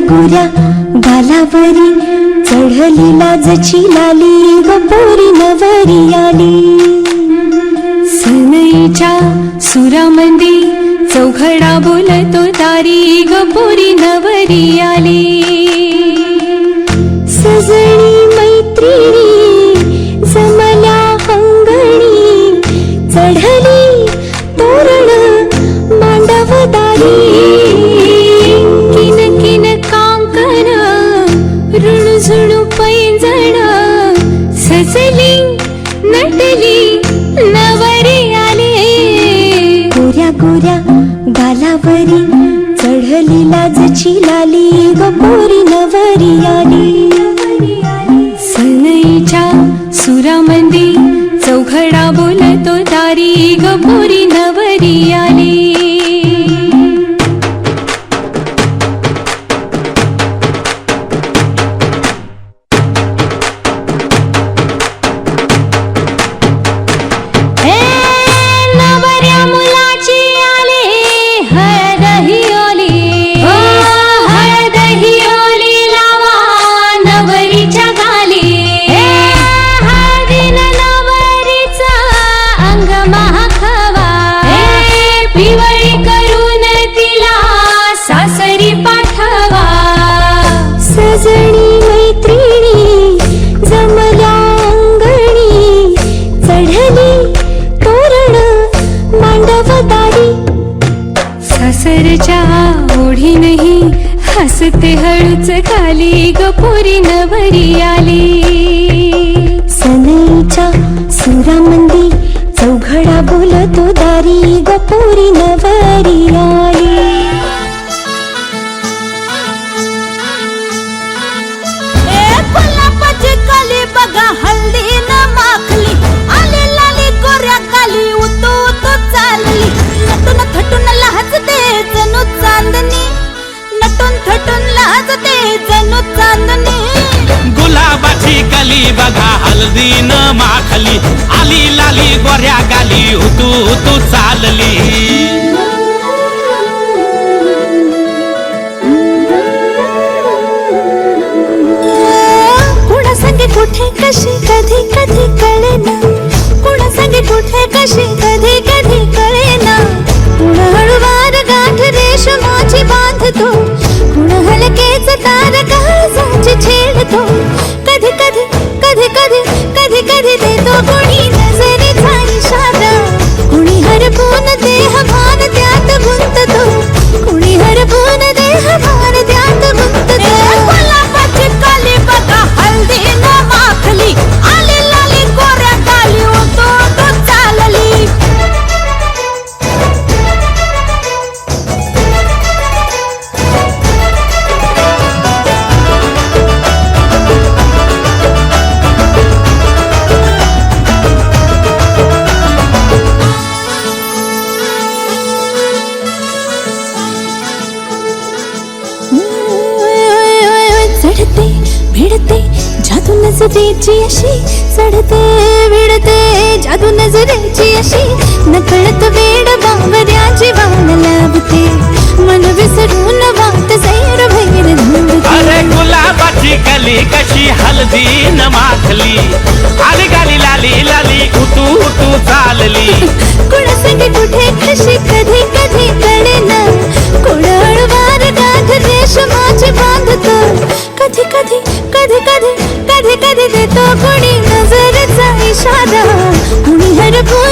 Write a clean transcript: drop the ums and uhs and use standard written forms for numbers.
गोऱ्या गालावरी चढली लाजची लाली ग पोरी नवरी आली. सनईच्या सुरामंदी चौघडा बोलतो तारी ग पोरी नवरी आली. सजणी मैत्रिणी जमल्या अंगणी चढली तोरण मांडवदारी. किन किन कांकण ऋणझुणू पैंजण सजली नटली नवरी आली. गोऱ्या गोऱ्या गालावरी चढली लाजची लाली ग पोरी नवरी आली. सनईच्या सुरामंदी चौघडा बोलतो तारी ग पोरी नवरी आली. पिवळी करून तिला सासरी पाठवा. सजणी मैत्रिणी जमल्या अंगणी चढली तोरण मांडवदारी. सासरच्या ओढीनही हसते हळूच खाली ग पोरी नवरी आली. सनईच्या सुरामंदी चौघडा बोलतो दारी ग पोरी नवरी आली. गुलाबाची कली बघा हल्दी न माखली आली लाली गोऱ्या काली उतू उतू चालली. नटून थटून लाजते जणू चांदणी नटून थटून लाजते जणू चांदणी. गुलाबाची कली बघा हल्दी न माखली आली लाली गोऱ्या गाली उतू उतू चालली. कुणा संगे कुठे कशी कधी कधी कळेना. कुणा संगे कुठे कशी कधी कधी कळेना. कुण हळूवार गाठ रेशमाची बांधतो कुण हलकेच तार काळजाची छेडतो. कधी कधी कधी कधी कधी कधी देतो कुणी नजरेचा इशारा. कुणी हरपून देह भान त्यात गुंततो कुणी हरपून देह भान त्यात गुंततो. गुलाबाची कली बघा हल्दी न माखली आली लाली गोऱ्या काली उतू उतू चालली. चढते भिडते जादू नजरेची अशी चढते भिडते जादू नजरेची अशी नकळत वेड बावऱ्याची वाण लाभते मन विसरून वाट सैर भैर धुंडते. अरे गुलाबाची कली कशी हल्दी न माखली आली गाली लाली लाली उतू उतू चालली. कुणा संगे कुठे कशी कधी कधी कळेना. कुण हळूवार गाठ रेशमाची बांधतो कधी कधी कधी कधी कधी कधी देतो कुणी नजरेचा इशारा. कुणी हरपून